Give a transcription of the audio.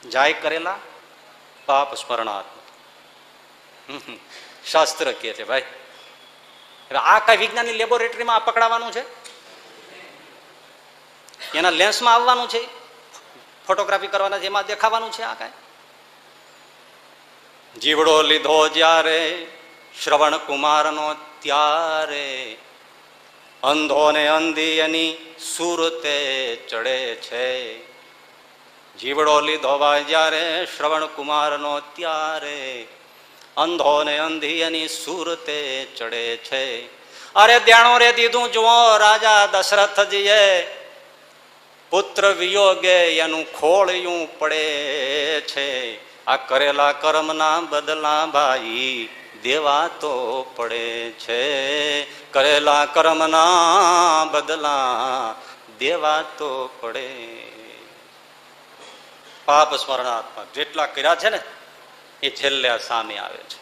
જાય કરેલા પાપ સ્મરણાત્મક. શાસ્ત્ર કહે છે ભાઈ. આ કઈ વિજ્ઞાનની લેબોરેટરીમાં આ પકડાવાનું છે? એના લેન્સમાં આવવાનું છે, ફોટોગ્રાફી કરવાના છે, એમાં દેખાવાનું છે? આ કઈ જીવડો લીધો જ્યારે શ્રવણ કુમારનો ત્યારે અંધો ને અંધી એની સુરતે ચડે છે. જીવડો લીધો જ્યારે શ્રવણ કુમારનો ત્યારે અંધો ને અંધી એની સુરતે ચડે છે. અરે દેણો રે દીધું જુઓ રાજા દશરથજીએ, પુત્ર વિયોગે એનું ખોળિયું પડે છે. આ કરેલા કર્મના બદલા ભાઈ દેવા તો પડે છે. કરેલા કર્મના બદલા દેવા તો પડે. પાપ સ્મરણાત્મક જેટલા કર્યા છે ને એ છેલ્લે સામે આવે છે.